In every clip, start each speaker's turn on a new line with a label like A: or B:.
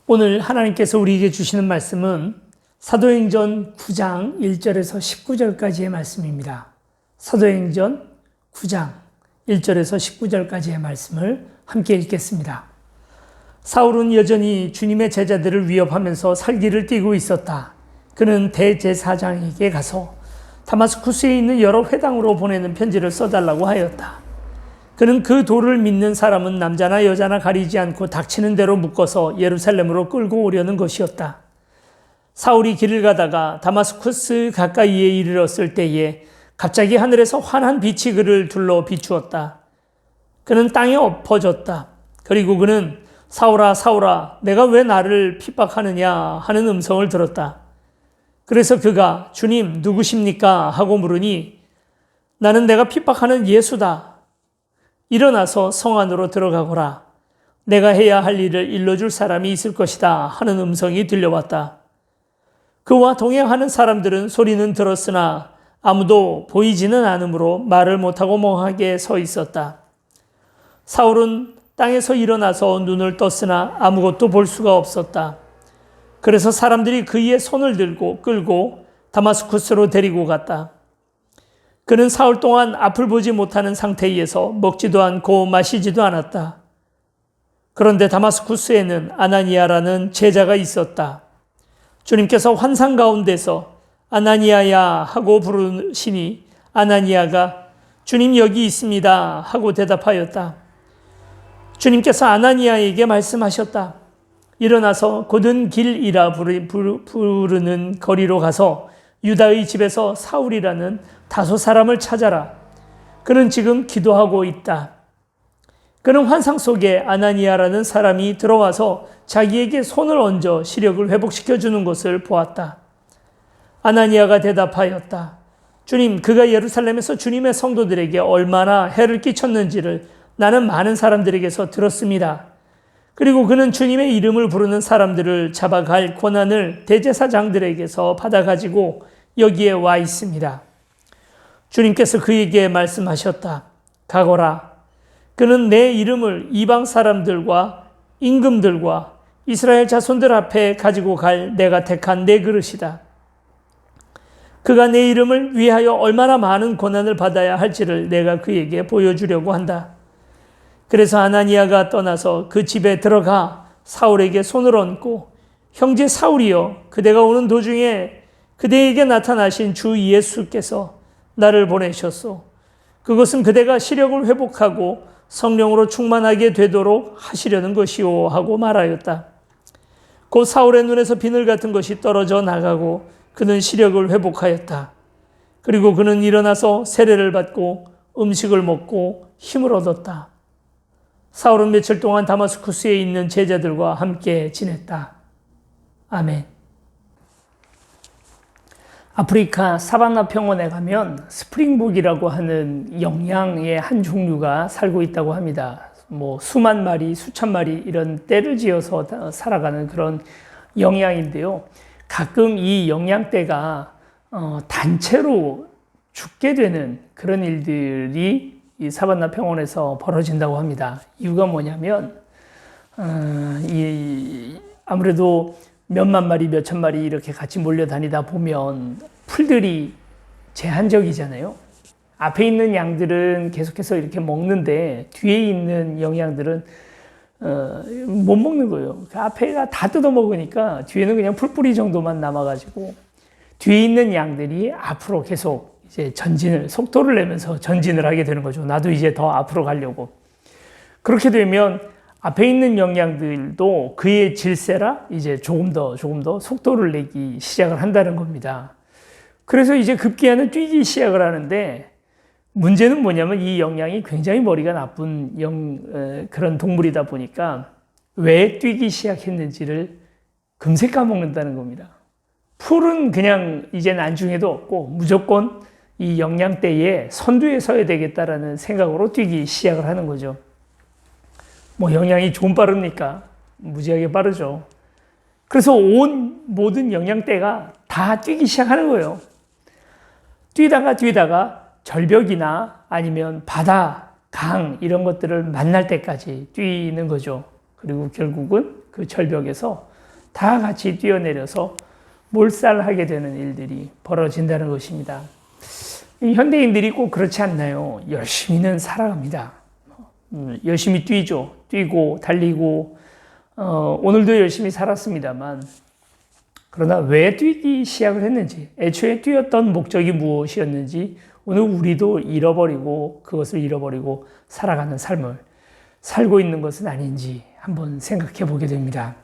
A: 오늘 하나님께서 우리에게 주시는 말씀은 사도행전 9장 1절에서 19절까지의 말씀입니다. 사도행전 9장 1절에서 19절까지의 말씀을 함께 읽겠습니다. 사울은 여전히 주님의 제자들을 위협하면서 살기를 띠고 있었다. 그는 대제사장에게 가서 다마스쿠스에 있는 여러 회당으로 보내는 편지를 써달라고 하였다. 그는 그 도를 믿는 사람은 남자나 여자나 가리지 않고 닥치는 대로 묶어서 예루살렘으로 끌고 오려는 것이었다. 사울이 길을 가다가 다마스쿠스 가까이에 이르렀을 때에 갑자기 하늘에서 환한 빛이 그를 둘러 비추었다. 그는 땅에 엎어졌다. 그리고 그는 사울아 사울아 내가 왜 나를 핍박하느냐 하는 음성을 들었다. 그래서 그가 주님 누구십니까 하고 물으니 나는 내가 핍박하는 예수다. 일어나서 성 안으로 들어가거라. 내가 해야 할 일을 일러줄 사람이 있을 것이다 하는 음성이 들려왔다. 그와 동행하는 사람들은 소리는 들었으나 아무도 보이지는 않으므로 말을 못하고 멍하게 서 있었다. 사울은 땅에서 일어나서 눈을 떴으나 아무것도 볼 수가 없었다. 그래서 사람들이 그의 손을 들고 끌고 다마스쿠스로 데리고 갔다. 그는 사흘 동안 앞을 보지 못하는 상태에서 먹지도 않고 마시지도 않았다. 그런데 다마스쿠스에는 아나니아라는 제자가 있었다. 주님께서 환상 가운데서 아나니아야 하고 부르시니 아나니아가 주님 여기 있습니다 하고 대답하였다. 주님께서 아나니아에게 말씀하셨다. 일어나서 곧은 길이라 부르는 거리로 가서 유다의 집에서 사울이라는 다소 사람을 찾아라. 그는 지금 기도하고 있다. 그는 환상 속에 아나니아라는 사람이 들어와서 자기에게 손을 얹어 시력을 회복시켜 주는 것을 보았다. 아나니아가 대답하였다. 주님, 그가 예루살렘에서 주님의 성도들에게 얼마나 해를 끼쳤는지를 나는 많은 사람들에게서 들었습니다. 그리고 그는 주님의 이름을 부르는 사람들을 잡아갈 권한을 대제사장들에게서 받아가지고 여기에 와 있습니다. 주님께서 그에게 말씀하셨다. 가거라. 그는 내 이름을 이방 사람들과 임금들과 이스라엘 자손들 앞에 가지고 갈 내가 택한 내 그릇이다. 그가 내 이름을 위하여 얼마나 많은 고난을 받아야 할지를 내가 그에게 보여주려고 한다. 그래서 아나니아가 떠나서 그 집에 들어가 사울에게 손을 얹고 형제 사울이여 그대가 오는 도중에 그대에게 나타나신 주 예수께서 나를 보내셨소. 그것은 그대가 시력을 회복하고 성령으로 충만하게 되도록 하시려는 것이오 하고 말하였다. 곧 사울의 눈에서 비늘 같은 것이 떨어져 나가고 그는 시력을 회복하였다. 그리고 그는 일어나서 세례를 받고 음식을 먹고 힘을 얻었다. 사울은 며칠 동안 다마스쿠스에 있는 제자들과 함께 지냈다. 아멘. 아프리카 사바나 평원에 가면 스프링복이라고 하는 영양의 한 종류가 살고 있다고 합니다. 수만 마리, 수천 마리 이런 떼를 지어서 살아가는 그런 영양인데요. 가끔 이 영양떼가 단체로 죽게 되는 그런 일들이 이 사바나 평원에서 벌어진다고 합니다. 이유가 뭐냐면 아무래도 몇만 마리, 몇천 마리 이렇게 같이 몰려다니다 보면 풀들이 제한적이잖아요. 앞에 있는 양들은 계속해서 이렇게 먹는데 뒤에 있는 영양들은 못 먹는 거예요. 그 앞에가 다 뜯어 먹으니까 뒤에는 그냥 풀뿌리 정도만 남아가지고 뒤에 있는 양들이 앞으로 계속 이제 속도를 내면서 전진을 하게 되는 거죠. 나도 이제 더 앞으로 가려고. 그렇게 되면 앞에 있는 영양들도 그의 질세라 이제 조금 더 속도를 내기 시작을 한다는 겁니다. 그래서 이제 급기야는 뛰기 시작을 하는데 문제는 뭐냐면 이 영양이 굉장히 머리가 나쁜 그런 동물이다 보니까 왜 뛰기 시작했는지를 금세 까먹는다는 겁니다. 풀은 그냥 이제는 안중에도 없고 무조건 이 영양대에 선두에 서야 되겠다라는 생각으로 뛰기 시작을 하는 거죠. 영양이 좀 빠릅니까? 무지하게 빠르죠. 그래서 모든 영양대가 다 뛰기 시작하는 거예요. 뛰다가 절벽이나 아니면 바다, 강 이런 것들을 만날 때까지 뛰는 거죠. 그리고 결국은 그 절벽에서 다 같이 뛰어내려서 몰살하게 되는 일들이 벌어진다는 것입니다. 현대인들이 꼭 그렇지 않나요? 열심히는 살아갑니다. 열심히 뛰죠. 뛰고 달리고 오늘도 열심히 살았습니다만 그러나 왜 뛰기 시작을 했는지, 애초에 뛰었던 목적이 무엇이었는지 오늘 우리도 잃어버리고 그것을 잃어버리고 살아가는 삶을 살고 있는 것은 아닌지 한번 생각해 보게 됩니다.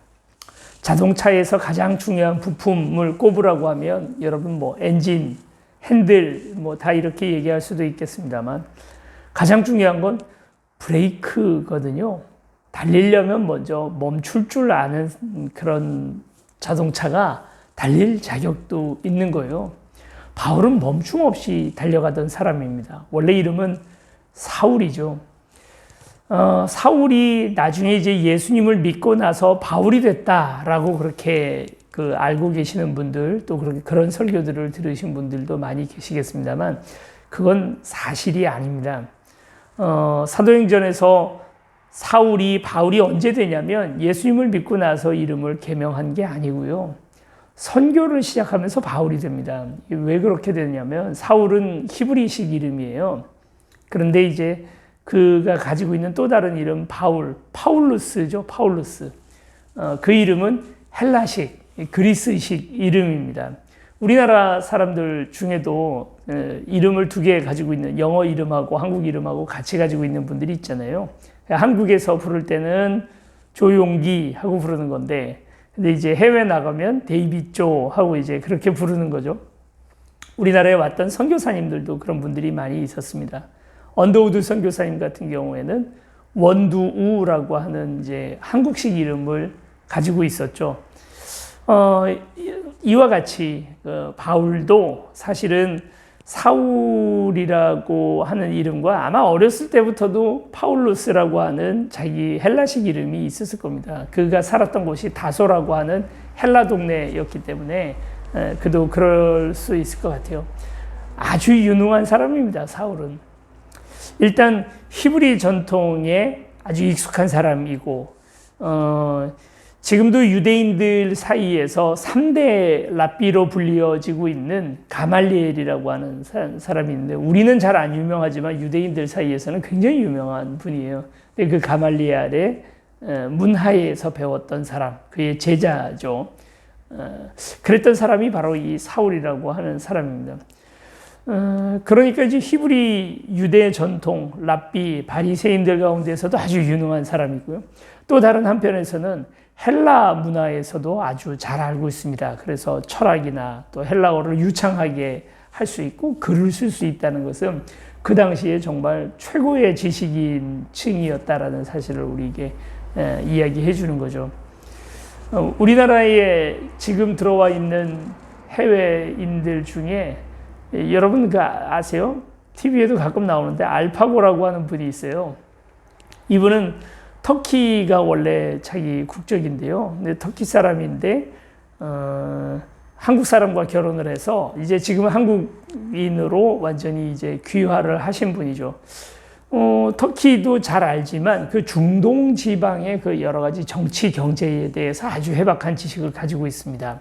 A: 자동차에서 가장 중요한 부품을 꼽으라고 하면 여러분 뭐 엔진, 핸들 뭐 다 이렇게 얘기할 수도 있겠습니다만 가장 중요한 건 브레이크거든요. 달리려면 먼저 멈출 줄 아는 그런 자동차가 달릴 자격도 있는 거예요. 바울은 멈춤 없이 달려가던 사람입니다. 원래 이름은 사울이죠. 사울이 나중에 이제 예수님을 믿고 나서 바울이 됐다라고 그렇게 알고 계시는 분들, 또 그런 설교들을 들으신 분들도 많이 계시겠습니다만, 그건 사실이 아닙니다. 사도행전에서 바울이 언제 되냐면 예수님을 믿고 나서 이름을 개명한 게 아니고요. 선교를 시작하면서 바울이 됩니다. 왜 그렇게 되냐면 사울은 히브리식 이름이에요. 그런데 이제 그가 가지고 있는 또 다른 이름 파울루스죠. 파울루스. 그 이름은 헬라식, 그리스식 이름입니다. 우리나라 사람들 중에도 이름을 두 개 가지고 있는, 영어 이름하고 한국 이름하고 같이 가지고 있는 분들이 있잖아요. 한국에서 부를 때는 조용기 하고 부르는 건데, 근데 이제 해외 나가면 데이빗 조 하고 이제 그렇게 부르는 거죠. 우리나라에 왔던 선교사님들도 그런 분들이 많이 있었습니다. 언더우드 선교사님 같은 경우에는 원두우라고 하는 이제 한국식 이름을 가지고 있었죠. 이와 같이 바울도 사실은 사울이라고 하는 이름과 아마 어렸을 때부터도 파울루스라고 하는 자기 헬라식 이름이 있었을 겁니다. 그가 살았던 곳이 다소라고 하는 헬라 동네였기 때문에 그도 그럴 수 있을 것 같아요. 아주 유능한 사람입니다, 사울은. 일단 히브리 전통에 아주 익숙한 사람이고 지금도 유대인들 사이에서 3대 랍비로 불리어지고 있는 가말리엘이라고 하는 사람이 있는데, 우리는 잘 안 유명하지만 유대인들 사이에서는 굉장히 유명한 분이에요. 근데 그 가말리엘의 문하에서 배웠던 사람, 그의 제자죠. 그랬던 사람이 바로 이 사울이라고 하는 사람입니다. 그러니까 이제 히브리 유대 전통 랍비 바리새인들 가운데서도 아주 유능한 사람이고요. 또 다른 한편에서는 헬라 문화에서도 아주 잘 알고 있습니다. 그래서 철학이나 또 헬라어를 유창하게 할 수 있고 글을 쓸 수 있다는 것은 그 당시에 정말 최고의 지식인층이었다라는 사실을 우리에게 이야기해 주는 거죠. 우리나라에 지금 들어와 있는 해외인들 중에 여러분 아세요? TV에도 가끔 나오는데 알파고라고 하는 분이 있어요. 이분은 터키가 원래 자기 국적인데요. 근데 터키 사람인데 한국 사람과 결혼을 해서 이제 지금은 한국인으로 완전히 이제 귀화를 하신 분이죠. 터키도 잘 알지만 그 중동 지방의 그 여러 가지 정치 경제에 대해서 아주 해박한 지식을 가지고 있습니다.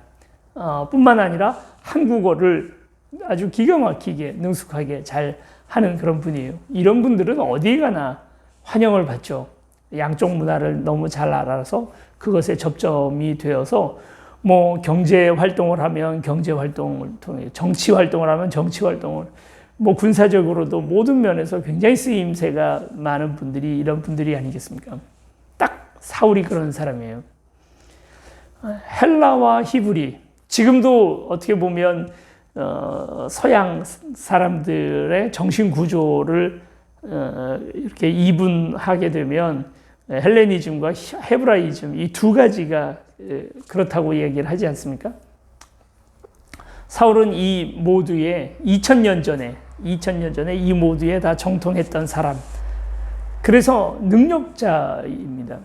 A: 뿐만 아니라 한국어를 아주 기가 막히게 능숙하게 잘 하는 그런 분이에요. 이런 분들은 어디 가나 환영을 받죠. 양쪽 문화를 너무 잘 알아서 그것에 접점이 되어서 뭐 경제 활동을 하면 경제 활동을 통해, 정치 활동을 하면 정치 활동을, 뭐 군사적으로도 모든 면에서 굉장히 쓰임새가 많은 분들이 이런 분들이 아니겠습니까? 딱 사울이 그런 사람이에요. 헬라와 히브리, 지금도 어떻게 보면 서양 사람들의 정신 구조를 이렇게 이분하게 되면 헬레니즘과 헤브라이즘 이 두 가지가 그렇다고 얘기를 하지 않습니까? 사울은 이 모두에 2000년 전에 이 모두에 다 정통했던 사람. 그래서 능력자입니다.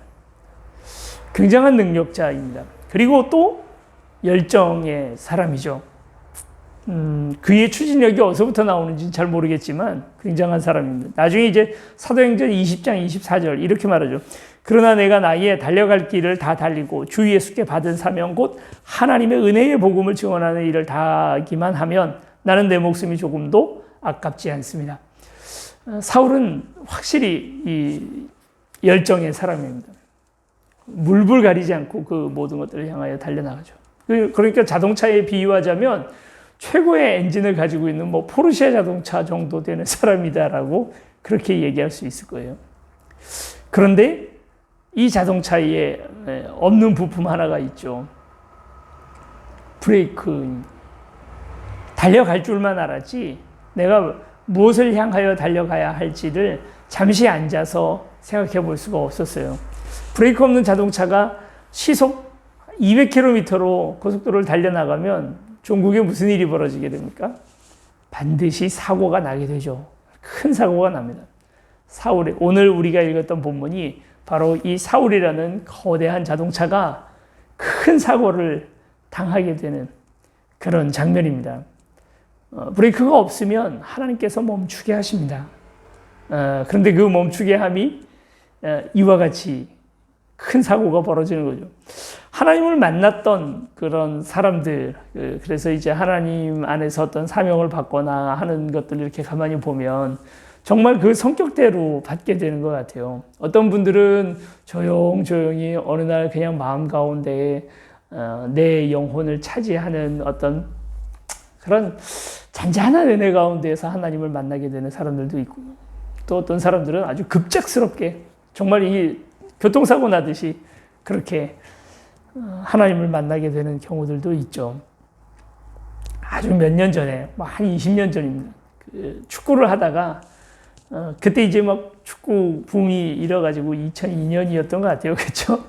A: 굉장한 능력자입니다. 그리고 또 열정의 사람이죠. 그의 추진력이 어디서부터 나오는지 잘 모르겠지만 굉장한 사람입니다. 나중에 이제 사도행전 20장 24절 이렇게 말하죠. 그러나 내가 나이에 달려갈 길을 다 달리고 주 예수께 받은 사명 곧 하나님의 은혜의 복음을 증언하는 일을 다하기만 하면 나는 내 목숨이 조금도 아깝지 않습니다. 사울은 확실히 이 열정의 사람입니다. 물불 가리지 않고 그 모든 것들을 향하여 달려나가죠. 그러니까 자동차에 비유하자면 최고의 엔진을 가지고 있는 뭐 포르쉐 자동차 정도 되는 사람이다라고 그렇게 얘기할 수 있을 거예요. 그런데 이 자동차에 없는 부품 하나가 있죠. 브레이크. 달려갈 줄만 알았지 내가 무엇을 향하여 달려가야 할지를 잠시 앉아서 생각해 볼 수가 없었어요. 브레이크 없는 자동차가 시속 200km로 고속도로를 달려나가면 종국에 무슨 일이 벌어지게 됩니까? 반드시 사고가 나게 되죠. 큰 사고가 납니다. 사울의, 오늘 우리가 읽었던 본문이 바로 이 사울이라는 거대한 자동차가 큰 사고를 당하게 되는 그런 장면입니다. 브레이크가 없으면 하나님께서 멈추게 하십니다. 그런데 그 멈추게 함이 이와 같이 큰 사고가 벌어지는 거죠. 하나님을 만났던 그런 사람들, 그래서 이제 하나님 안에서 어떤 사명을 받거나 하는 것들을 이렇게 가만히 보면 정말 그 성격대로 받게 되는 것 같아요. 어떤 분들은 조용조용히 어느 날 그냥 마음 가운데 내 영혼을 차지하는 어떤 그런 잔잔한 은혜 가운데에서 하나님을 만나게 되는 사람들도 있고, 또 어떤 사람들은 아주 급작스럽게 정말 이 교통사고 나듯이 그렇게 하나님을 만나게 되는 경우들도 있죠. 아주 몇 년 전에, 한 20년 전입니다. 축구를 하다가 그때 이제 막 축구 붐이 일어가지고 2002년이었던 것 같아요. 그렇죠?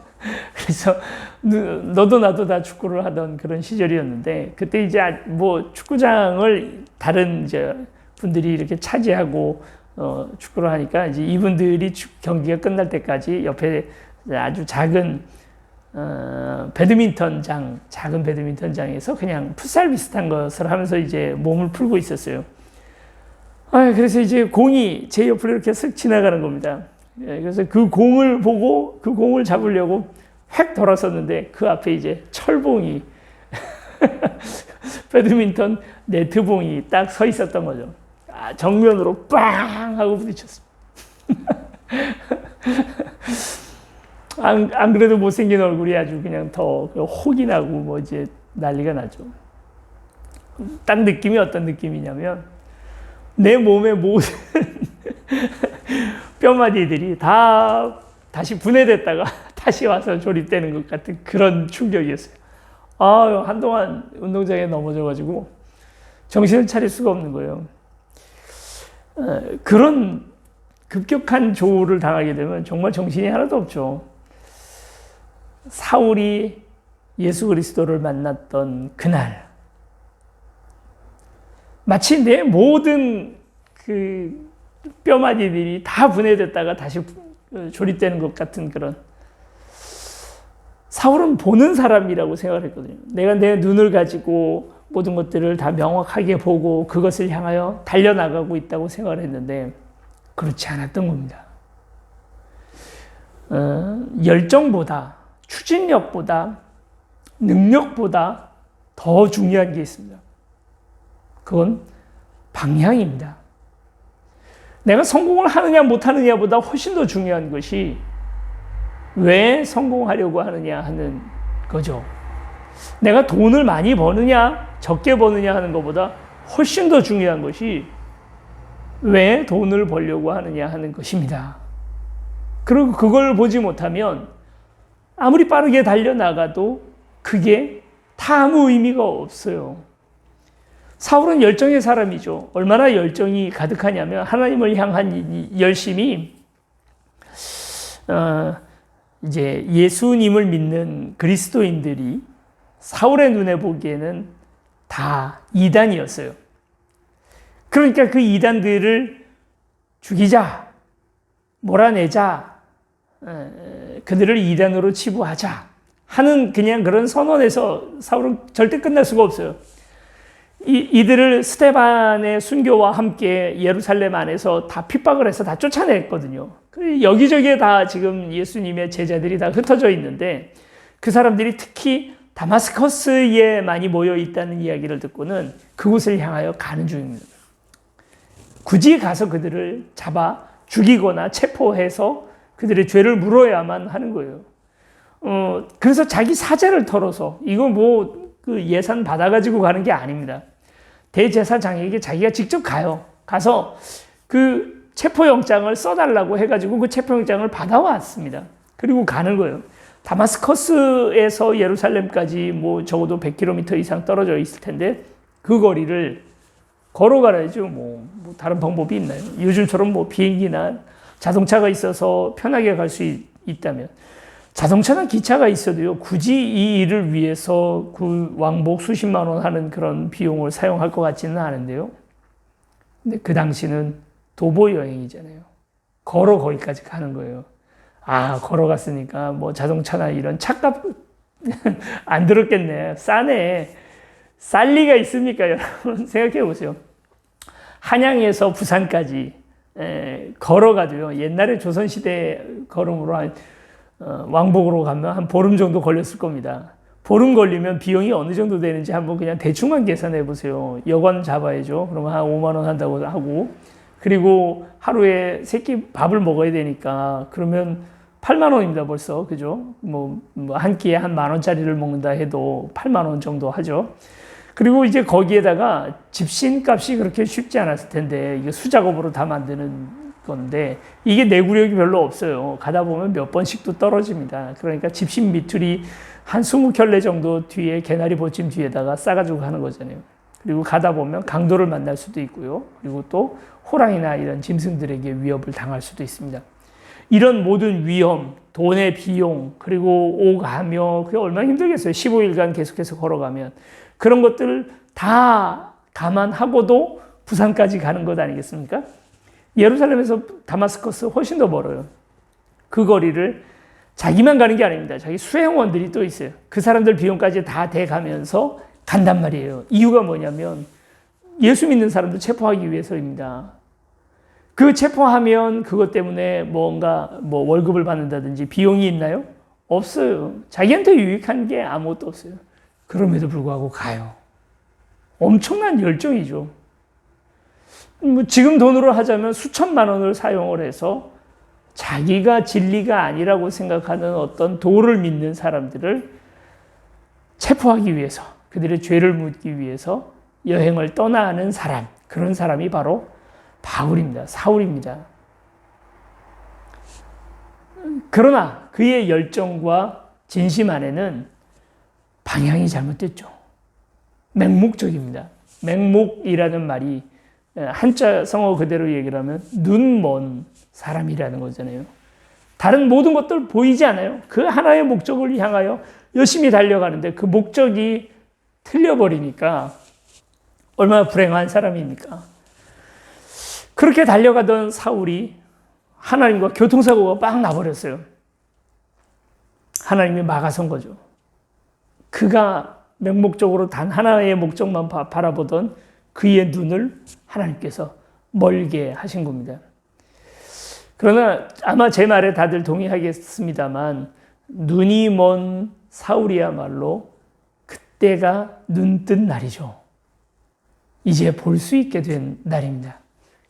A: 그래서 너도 나도 다 축구를 하던 그런 시절이었는데, 그때 이제 뭐 축구장을 다른 이제 분들이 이렇게 차지하고 축구를 하니까 이제 이분들이 경기가 끝날 때까지 옆에 아주 작은 배드민턴장, 작은 배드민턴장에서 그냥 풋살 비슷한 것을 하면서 이제 몸을 풀고 있었어요. 그래서 이제 공이 제 옆으로 이렇게 쓱 지나가는 겁니다. 그래서 그 공을 보고 그 공을 잡으려고 획 돌아섰는데 그 앞에 이제 철봉이 배드민턴 네트봉이 딱 서 있었던 거죠. 정면으로 빵 하고 부딪혔습니다. 안 그래도 못생긴 얼굴이 아주 그냥 더 혹이 나고 뭐 이제 난리가 나죠. 딱 느낌이 어떤 느낌이냐면 내 몸의 모든 뼈마디들이 다 다시 분해됐다가 다시 와서 조립되는 것 같은 그런 충격이었어요. 한동안 운동장에 넘어져가지고 정신을 차릴 수가 없는 거예요. 그런 급격한 조우를 당하게 되면 정말 정신이 하나도 없죠. 사울이 예수 그리스도를 만났던 그날, 마치 내 모든 그 뼈마디들이 다 분해됐다가 다시 조립되는 것 같은 그런. 사울은 보는 사람이라고 생각을 했거든요. 내가 내 눈을 가지고 모든 것들을 다 명확하게 보고 그것을 향하여 달려나가고 있다고 생각을 했는데 그렇지 않았던 겁니다. 열정보다, 추진력보다, 능력보다 더 중요한 게 있습니다. 그건 방향입니다. 내가 성공을 하느냐 못하느냐보다 훨씬 더 중요한 것이 왜 성공하려고 하느냐 하는 거죠. 내가 돈을 많이 버느냐 적게 버느냐 하는 것보다 훨씬 더 중요한 것이 왜 돈을 벌려고 하느냐 하는 것입니다. 그리고 그걸 보지 못하면 아무리 빠르게 달려나가도 그게 다 아무 의미가 없어요. 사울은 열정의 사람이죠. 얼마나 열정이 가득하냐면 하나님을 향한 이 열심이 이제 예수님을 믿는 그리스도인들이 사울의 눈에 보기에는 다 이단이었어요. 그러니까 그 이단들을 죽이자, 몰아내자, 그들을 이단으로 치부하자 하는 그냥 그런 선언에서 사울은 절대 끝날 수가 없어요. 이들을 스데반의 순교와 함께 예루살렘 안에서 다 핍박을 해서 다 쫓아냈거든요. 여기저기에 다 지금 예수님의 제자들이 다 흩어져 있는데 그 사람들이 특히 다마스커스에 많이 모여 있다는 이야기를 듣고는 그곳을 향하여 가는 중입니다. 굳이 가서 그들을 잡아 죽이거나 체포해서 그들의 죄를 물어야만 하는 거예요. 그래서 자기 사제를 털어서, 이거 그 예산 받아가지고 가는 게 아닙니다. 대제사장에게 자기가 직접 가요. 가서 그 체포영장을 써달라고 해가지고 그 체포영장을 받아왔습니다. 그리고 가는 거예요. 다마스커스에서 예루살렘까지 적어도 100km 이상 떨어져 있을 텐데 그 거리를 걸어가야죠. 다른 방법이 있나요? 요즘처럼 비행기나 자동차가 있어서 편하게 갈 수 있다면. 자동차나 기차가 있어도요, 굳이 이 일을 위해서 그 왕복 수십만 원 하는 그런 비용을 사용할 것 같지는 않은데요. 근데 그 당시는 도보 여행이잖아요. 걸어 거기까지 가는 거예요. 걸어갔으니까 자동차나 이런 차값 안 들었겠네. 싸네. 쌀 리가 있습니까, 여러분? 생각해 보세요. 한양에서 부산까지 걸어가도요, 옛날에 조선시대 걸음으로 왕복으로 가면 한 보름 정도 걸렸을 겁니다. 보름 걸리면 비용이 어느 정도 되는지 한번 그냥 대충만 계산해 보세요. 여관 잡아야죠. 그러면 한 5만 원 한다고 하고, 그리고 하루에 세끼 밥을 먹어야 되니까 그러면 8만 원입니다, 벌써. 그죠? 한 끼에 한 10,000원짜리를 먹는다 해도 8만 원 정도 하죠. 그리고 이제 거기에다가 집신 값이 그렇게 쉽지 않았을 텐데, 이게 수작업으로 다 만드는 건데, 이게 내구력이 별로 없어요. 가다 보면 몇 번씩도 떨어집니다. 그러니까 집신 미투리 한 20켤레 정도 뒤에, 개나리 보침 뒤에다가 싸가지고 가는 거잖아요. 그리고 가다 보면 강도를 만날 수도 있고요. 그리고 또 호랑이나 이런 짐승들에게 위협을 당할 수도 있습니다. 이런 모든 위험, 돈의 비용, 그리고 오가며, 그게 얼마나 힘들겠어요. 15일간 계속해서 걸어가면. 그런 것들을 다 감안하고도 부산까지 가는 것 아니겠습니까? 예루살렘에서 다마스커스 훨씬 더 멀어요. 그 거리를 자기만 가는 게 아닙니다. 자기 수행원들이 또 있어요. 그 사람들 비용까지 다 대가면서 간단 말이에요. 이유가 뭐냐면 예수 믿는 사람들 체포하기 위해서입니다. 그 체포하면 그것 때문에 뭔가 월급을 받는다든지 비용이 있나요? 없어요. 자기한테 유익한 게 아무것도 없어요. 그럼에도 불구하고 가요. 엄청난 열정이죠. 지금 돈으로 하자면 수천만 원을 사용을 해서 자기가 진리가 아니라고 생각하는 어떤 도를 믿는 사람들을 체포하기 위해서, 그들의 죄를 묻기 위해서 여행을 떠나는 사람, 그런 사람이 바로 바울입니다. 사울입니다. 그러나 그의 열정과 진심 안에는 방향이 잘못됐죠. 맹목적입니다. 맹목이라는 말이 한자 성어 그대로 얘기를 하면 눈 먼 사람이라는 거잖아요. 다른 모든 것들 보이지 않아요. 그 하나의 목적을 향하여 열심히 달려가는데 그 목적이 틀려버리니까 얼마나 불행한 사람입니까? 그렇게 달려가던 사울이 하나님과 교통사고가 빡 나버렸어요. 하나님이 막아선 거죠. 그가 맹목적으로 단 하나의 목적만 바라보던 그의 눈을 하나님께서 멀게 하신 겁니다. 그러나 아마 제 말에 다들 동의하겠습니다만 눈이 먼 사울이야말로 그때가 눈뜬 날이죠. 이제 볼 수 있게 된 날입니다.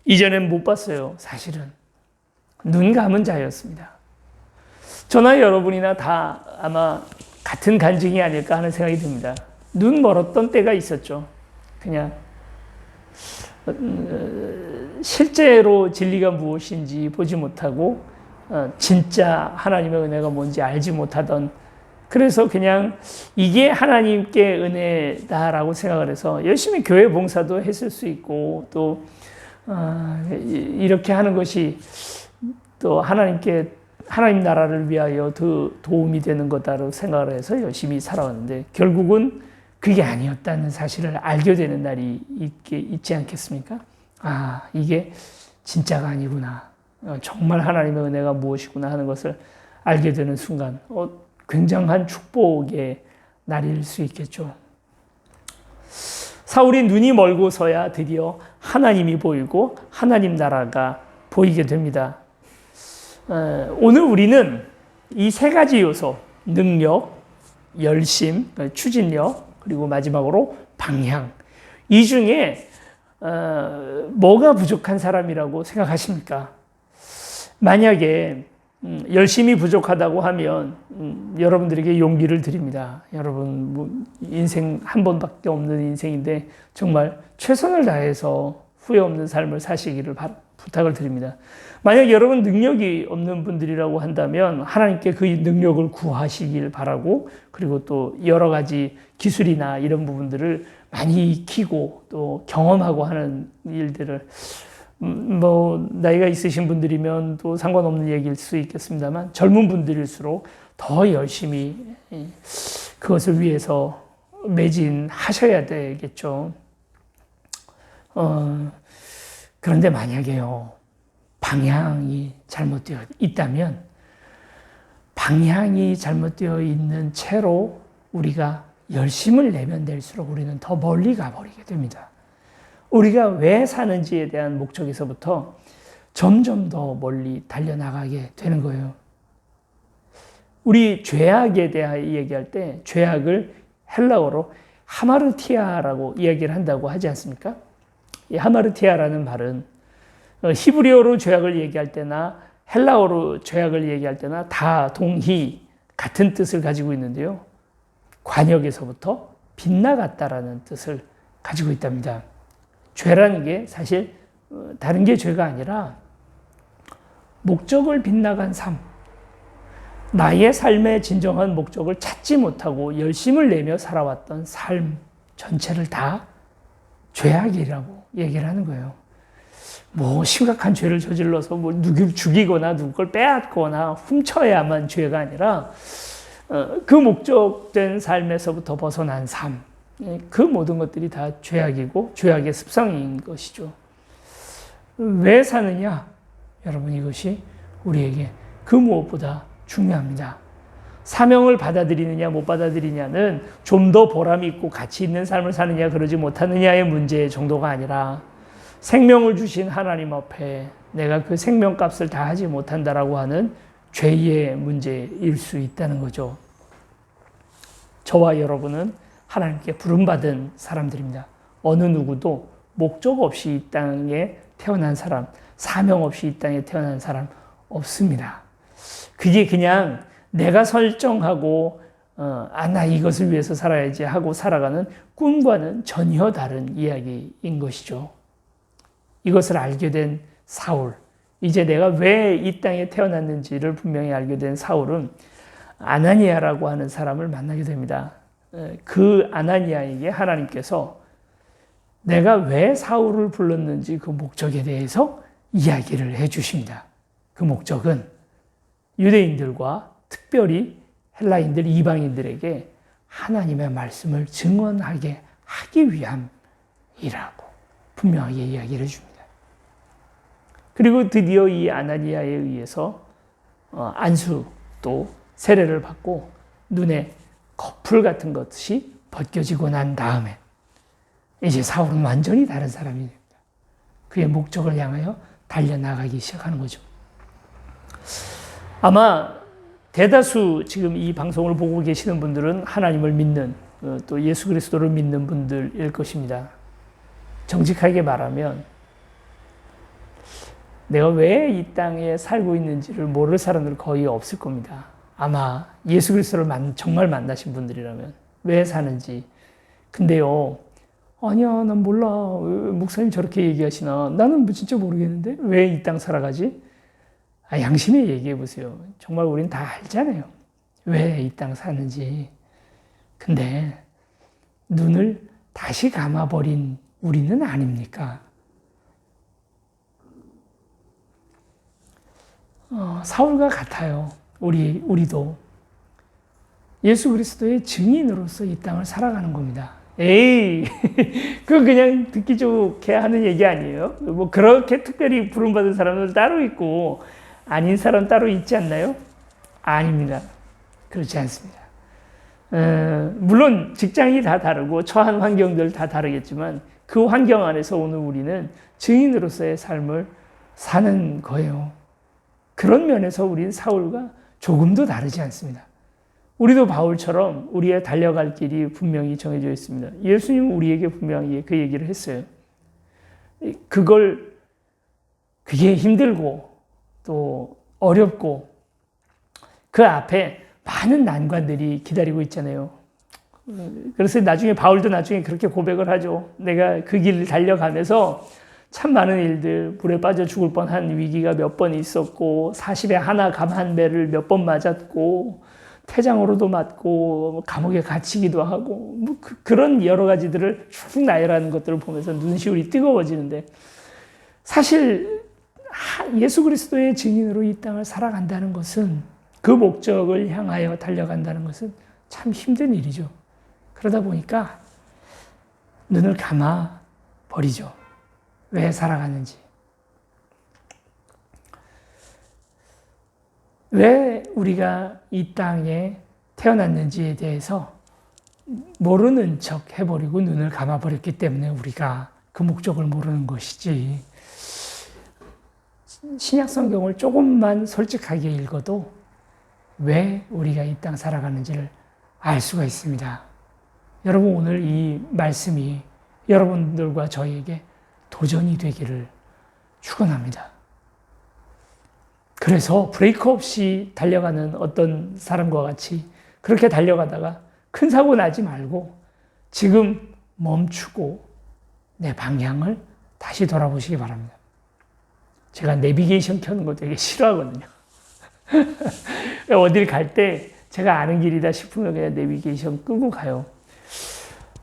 A: 이전엔 못 봤어요, 사실은. 눈 감은 자였습니다. 저나 여러분이나 다 아마 같은 간증이 아닐까 하는 생각이 듭니다. 눈 멀었던 때가 있었죠. 그냥 실제로 진리가 무엇인지 보지 못하고 진짜 하나님의 은혜가 뭔지 알지 못하던, 그래서 그냥 이게 하나님께 은혜다라고 생각을 해서 열심히 교회 봉사도 했을 수 있고 또 이렇게 하는 것이 또 하나님 나라를 위하여 더 도움이 되는 거다라고 생각을 해서 열심히 살아왔는데 결국은 그게 아니었다는 사실을 알게 되는 날이 있지 않겠습니까? 이게 진짜가 아니구나. 정말 하나님의 은혜가 무엇이구나 하는 것을 알게 되는 순간 굉장한 축복의 날일 수 있겠죠. 사울이 눈이 멀고서야 드디어 하나님이 보이고 하나님 나라가 보이게 됩니다. 오늘 우리는 이 세 가지 요소, 능력, 열심, 추진력, 그리고 마지막으로 방향, 이 중에 뭐가 부족한 사람이라고 생각하십니까? 만약에 열심히 부족하다고 하면 여러분들에게 용기를 드립니다. 여러분, 인생 한 번밖에 없는 인생인데 정말 최선을 다해서 후회 없는 삶을 사시기를 부탁을 드립니다. 만약 여러분 능력이 없는 분들이라고 한다면 하나님께 그 능력을 구하시길 바라고, 그리고 또 여러 가지 기술이나 이런 부분들을 많이 익히고 또 경험하고 하는 일들을, 나이가 있으신 분들이면 또 상관없는 얘기일 수 있겠습니다만, 젊은 분들일수록 더 열심히 그것을 위해서 매진하셔야 되겠죠. 그런데 만약에요, 방향이 잘못되어 있다면, 방향이 잘못되어 있는 채로 우리가 열심을 내면 될수록 우리는 더 멀리 가버리게 됩니다. 우리가 왜 사는지에 대한 목적에서부터 점점 더 멀리 달려나가게 되는 거예요. 우리 죄악에 대해 얘기할 때 죄악을 헬라어로 하마르티아라고 이야기를 한다고 하지 않습니까? 이 하마르티아라는 말은 히브리어로 죄악을 얘기할 때나 헬라어로 죄악을 얘기할 때나 다 동히 같은 뜻을 가지고 있는데요. 관역에서부터 빗나갔다라는 뜻을 가지고 있답니다. 죄라는 게 사실 다른 게 죄가 아니라 목적을 빗나간 삶, 나의 삶의 진정한 목적을 찾지 못하고 열심을 내며 살아왔던 삶 전체를 다 죄악이라고 얘기를 하는 거예요. 심각한 죄를 저질러서 누구 죽이거나 누구 걸 빼앗거나 훔쳐야만 죄가 아니라 그 목적된 삶에서부터 벗어난 삶, 그 모든 것들이 다 죄악이고 죄악의 습성인 것이죠. 왜 사느냐? 여러분, 이것이 우리에게 그 무엇보다 중요합니다. 사명을 받아들이느냐 못 받아들이냐는 좀 더 보람이 있고 가치 있는 삶을 사느냐 그러지 못하느냐의 문제 정도가 아니라, 생명을 주신 하나님 앞에 내가 그 생명값을 다 하지 못한다라고 하는 죄의 문제일 수 있다는 거죠. 저와 여러분은 하나님께 부름받은 사람들입니다. 어느 누구도 목적 없이 이 땅에 태어난 사람, 사명 없이 이 땅에 태어난 사람 없습니다. 그게 그냥 내가 설정하고 나 이것을 위해서 살아야지 하고 살아가는 꿈과는 전혀 다른 이야기인 것이죠. 이것을 알게 된 사울, 이제 내가 왜 이 땅에 태어났는지를 분명히 알게 된 사울은 아나니아라고 하는 사람을 만나게 됩니다. 그 아나니아에게 하나님께서 내가 왜 사울을 불렀는지 그 목적에 대해서 이야기를 해 주십니다. 그 목적은 유대인들과 특별히 헬라인들, 이방인들에게 하나님의 말씀을 증언하게 하기 위함이라고 분명하게 이야기를 해줍니다. 그리고 드디어 이 아나니아에 의해서 안수 또 세례를 받고 눈에 거풀 같은 것이 벗겨지고 난 다음에 이제 사울은 완전히 다른 사람이 됩니다. 그의 목적을 향하여 달려나가기 시작하는 거죠. 아마 대다수 지금 이 방송을 보고 계시는 분들은 하나님을 믿는, 또 예수 그리스도를 믿는 분들일 것입니다. 정직하게 말하면 내가 왜 이 땅에 살고 있는지를 모를 사람들 거의 없을 겁니다. 아마 예수 그리스도를 정말 만나신 분들이라면 왜 사는지. 근데요, 아니야, 난 몰라. 목사님 저렇게 얘기하시나? 나는 진짜 모르겠는데 왜 이 땅 살아가지? 양심에 얘기해 보세요. 정말 우린 다 알잖아요. 왜 이 땅 사는지. 근데 눈을 다시 감아버린 우리는 아닙니까? 사울과 같아요. 우리도 예수 그리스도의 증인으로서 이 땅을 살아가는 겁니다. 에이, 그거 그냥 듣기 좋게 하는 얘기 아니에요? 그렇게 특별히 부름받은 사람들 따로 있고 아닌 사람 따로 있지 않나요? 아닙니다. 그렇지 않습니다. 물론 직장이 다 다르고 처한 환경들 다 다르겠지만 그 환경 안에서 오늘 우리는 증인으로서의 삶을 사는 거예요. 그런 면에서 우리는 사울과 조금도 다르지 않습니다. 우리도 바울처럼 우리의 달려갈 길이 분명히 정해져 있습니다. 예수님은 우리에게 분명히 그 얘기를 했어요. 그게 힘들고 또 어렵고 그 앞에 많은 난관들이 기다리고 있잖아요. 그래서 바울도 나중에 그렇게 고백을 하죠. 내가 그 길을 달려가면서 참 많은 일들, 불에 빠져 죽을 뻔한 위기가 몇 번 있었고 40에 하나 감 한 배를 몇 번 맞았고 태장으로도 맞고 감옥에 갇히기도 하고 그런 여러 가지들을 쭉 나열하는 것들을 보면서 눈시울이 뜨거워지는데 사실 예수 그리스도의 증인으로 이 땅을 살아간다는 것은 그 목적을 향하여 달려간다는 것은 참 힘든 일이죠. 그러다 보니까 눈을 감아 버리죠. 왜 살아가는지. 왜 우리가 이 땅에 태어났는지에 대해서 모르는 척 해버리고 눈을 감아버렸기 때문에 우리가 그 목적을 모르는 것이지. 신약 성경을 조금만 솔직하게 읽어도 왜 우리가 이 땅 살아가는지를 알 수가 있습니다. 여러분, 오늘 이 말씀이 여러분들과 저에게 도전이 되기를 축원합니다. 그래서 브레이크 없이 달려가는 어떤 사람과 같이 그렇게 달려가다가 큰 사고 나지 말고 지금 멈추고 내 방향을 다시 돌아보시기 바랍니다. 제가 내비게이션 켜는 거 되게 싫어하거든요. 어딜 갈 때 제가 아는 길이다 싶으면 그냥 내비게이션 끄고 가요.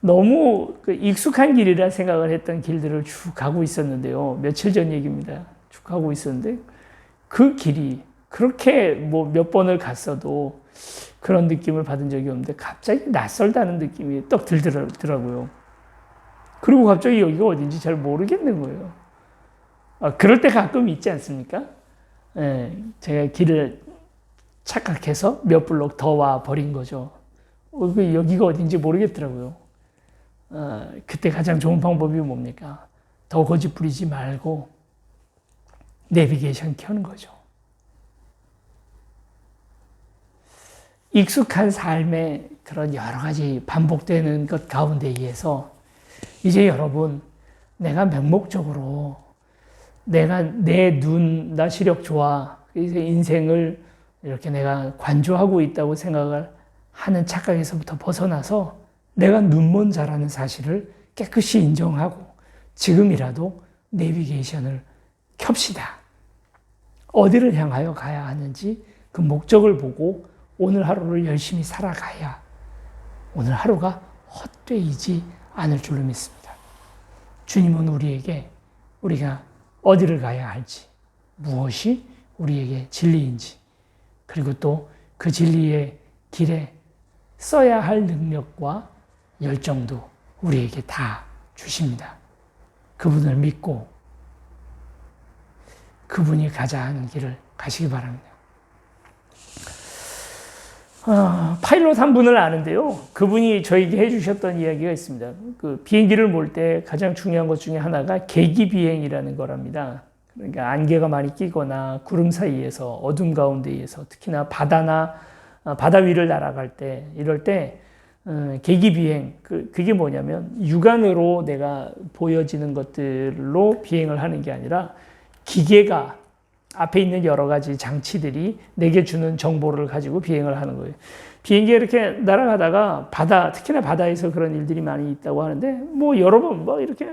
A: 너무 익숙한 길이라 생각을 했던 길들을 쭉 가고 있었는데요. 며칠 전 얘기입니다. 쭉 가고 있었는데 그 길이 그렇게 몇 번을 갔어도 그런 느낌을 받은 적이 없는데 갑자기 낯설다는 느낌이 떡 들더라고요. 그리고 갑자기 여기가 어딘지 잘 모르겠는 거예요. 그럴 때 가끔 있지 않습니까? 제가 길을 착각해서 몇 블록 더 와 버린 거죠. 여기가 어딘지 모르겠더라고요. 그때 가장 좋은 방법이 뭡니까? 더 고집 부리지 말고 내비게이션 켜는 거죠. 익숙한 삶의 그런 여러 가지 반복되는 것 가운데 의해서 이제 여러분, 내가 맹목적으로 내가 내 눈, 나 시력 좋아. 인생을 이렇게 내가 관조하고 있다고 생각을 하는 착각에서부터 벗어나서 내가 눈먼 자라는 사실을 깨끗이 인정하고 지금이라도 내비게이션을 켭시다. 어디를 향하여 가야 하는지 그 목적을 보고 오늘 하루를 열심히 살아가야 오늘 하루가 헛되이지 않을 줄로 믿습니다. 주님은 우리에게 우리가 어디를 가야 할지, 무엇이 우리에게 진리인지, 그리고 또 그 진리의 길에 써야 할 능력과 열정도 우리에게 다 주십니다. 그분을 믿고 그분이 가자 하는 길을 가시기 바랍니다. 파일럿 한 분을 아는데요. 그분이 저에게 해주셨던 이야기가 있습니다. 그 비행기를 몰 때 가장 중요한 것 중에 하나가 계기 비행이라는 거랍니다. 그러니까 안개가 많이 끼거나 구름 사이에서 어둠 가운데에서 특히나 바다 위를 날아갈 때 이럴 때 계기 비행 그게 뭐냐면 육안으로 내가 보여지는 것들로 비행을 하는 게 아니라 기계가 앞에 있는 여러 가지 장치들이 내게 주는 정보를 가지고 비행을 하는 거예요. 비행기가 이렇게 날아가다가 특히나 바다에서 그런 일들이 많이 있다고 하는데 여러 번 이렇게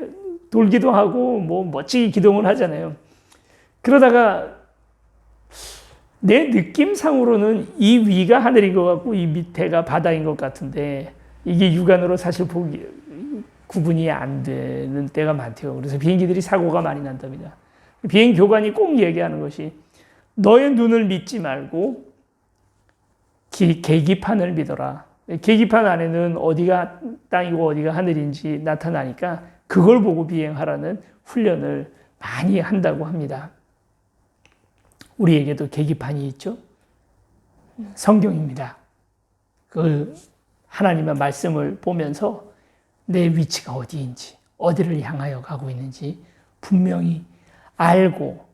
A: 돌기도 하고 멋지게 기동을 하잖아요. 그러다가 내 느낌상으로는 이 위가 하늘인 것 같고 이 밑에가 바다인 것 같은데 이게 육안으로 사실 구분이 안 되는 때가 많대요. 그래서 비행기들이 사고가 많이 난답니다. 비행 교관이 꼭 얘기하는 것이 너의 눈을 믿지 말고 계기판을 믿어라. 계기판 안에는 어디가 땅이고 어디가 하늘인지 나타나니까 그걸 보고 비행하라는 훈련을 많이 한다고 합니다. 우리에게도 계기판이 있죠. 성경입니다. 하나님의 말씀을 보면서 내 위치가 어디인지, 어디를 향하여 가고 있는지 분명히 알고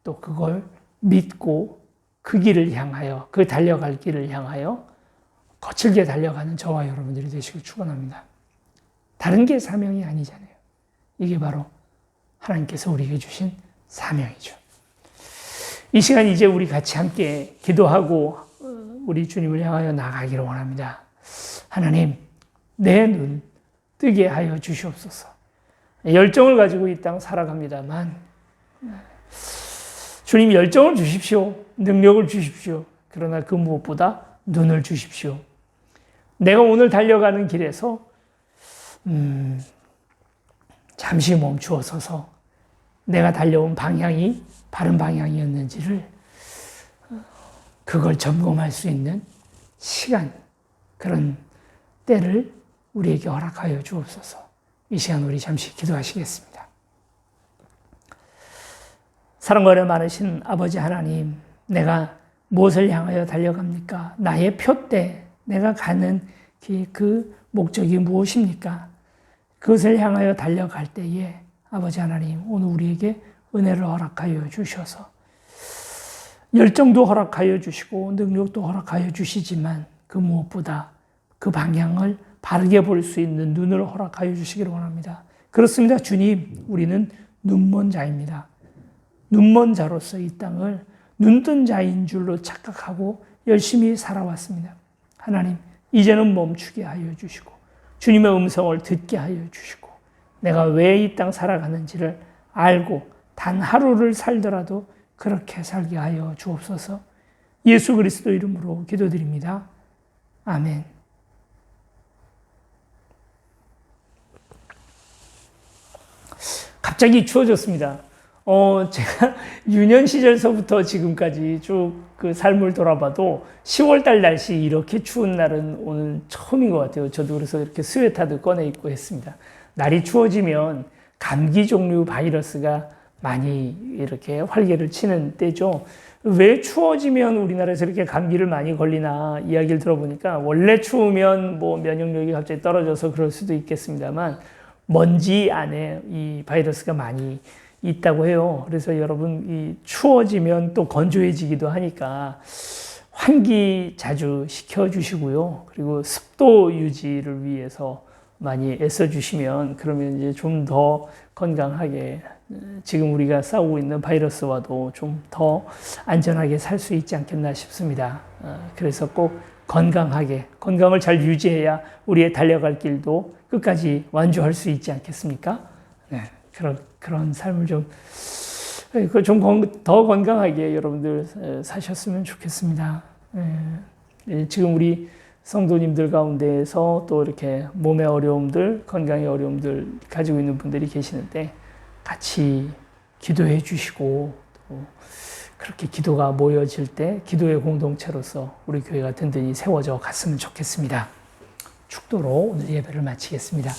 A: 또 그걸 믿고 그 길을 향하여, 그 달려갈 길을 향하여 거칠게 달려가는 저와 여러분들이 되시길 축원합니다. 다른 게 사명이 아니잖아요. 이게 바로 하나님께서 우리에게 주신 사명이죠. 이 시간 이제 우리 같이 함께 기도하고 우리 주님을 향하여 나가기를 원합니다. 하나님, 내 눈 뜨게 하여 주시옵소서. 열정을 가지고 이 땅 살아갑니다만 주님 열정을 주십시오. 능력을 주십시오. 그러나 그 무엇보다 눈을 주십시오. 내가 오늘 달려가는 길에서 잠시 멈추어 서서 내가 달려온 방향이 바른 방향이었는지를 그걸 점검할 수 있는 시간, 그런 때를 우리에게 허락하여 주옵소서. 이 시간 우리 잠시 기도하시겠습니다. 사랑과 은혜 많으신 아버지 하나님, 내가 무엇을 향하여 달려갑니까? 나의 표대, 내가 가는 그 목적이 무엇입니까? 그것을 향하여 달려갈 때에 아버지 하나님, 오늘 우리에게 은혜를 허락하여 주셔서 열정도 허락하여 주시고 능력도 허락하여 주시지만 그 무엇보다 그 방향을 바르게 볼 수 있는 눈을 허락하여 주시기를 원합니다. 그렇습니다. 주님, 우리는 눈먼 자입니다. 눈먼 자로서 이 땅을 눈뜬 자인 줄로 착각하고 열심히 살아왔습니다. 하나님, 이제는 멈추게 하여 주시고 주님의 음성을 듣게 하여 주시고 내가 왜 이 땅 살아가는지를 알고 단 하루를 살더라도 그렇게 살게 하여 주옵소서. 예수 그리스도 이름으로 기도드립니다. 아멘. 갑자기 추워졌습니다. 제가 유년 시절서부터 지금까지 쭉 그 삶을 돌아봐도 10월달 날씨 이렇게 추운 날은 오늘 처음인 것 같아요. 저도 그래서 이렇게 스웨터도 꺼내 입고 했습니다. 날이 추워지면 감기 종류 바이러스가 많이 이렇게 활개를 치는 때죠. 왜 추워지면 우리나라에서 이렇게 감기를 많이 걸리나 이야기를 들어보니까 원래 추우면 뭐 면역력이 갑자기 떨어져서 그럴 수도 있겠습니다만 먼지 안에 이 바이러스가 많이 있다고 해요. 그래서 여러분 이 추워지면 또 건조해지기도 하니까 환기 자주 시켜주시고요. 그리고 습도 유지를 위해서 많이 애써주시면 그러면 이제 좀 더 건강하게 지금 우리가 싸우고 있는 바이러스와도 좀 더 안전하게 살 수 있지 않겠나 싶습니다. 그래서 꼭 건강하게, 건강을 잘 유지해야 우리의 달려갈 길도 끝까지 완주할 수 있지 않겠습니까? 네, 그런 삶을 좀 더 건강하게 여러분들 사셨으면 좋겠습니다. 지금 우리 성도님들 가운데에서 또 이렇게 몸의 어려움들, 건강의 어려움들 가지고 있는 분들이 계시는데 같이 기도해 주시고 또 그렇게 기도가 모여질 때 기도의 공동체로서 우리 교회가 든든히 세워져 갔으면 좋겠습니다. 축도로 오늘 예배를 마치겠습니다.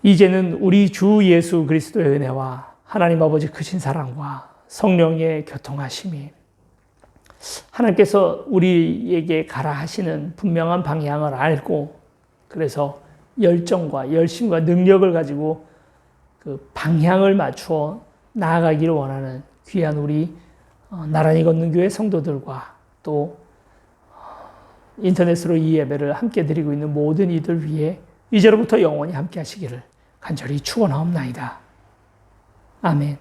A: 이제는 우리 주 예수 그리스도의 은혜와 하나님 아버지 크신 사랑과 성령의 교통하심이 하나님께서 우리에게 가라 하시는 분명한 방향을 알고 그래서 열정과 열심과 능력을 가지고 그 방향을 맞추어 나아가기를 원하는 귀한 우리 나란히 걷는 교회 성도들과 또 인터넷으로 이 예배를 함께 드리고 있는 모든 이들 위해 이제로부터 영원히 함께 하시기를 간절히 축원하옵나이다. 아멘.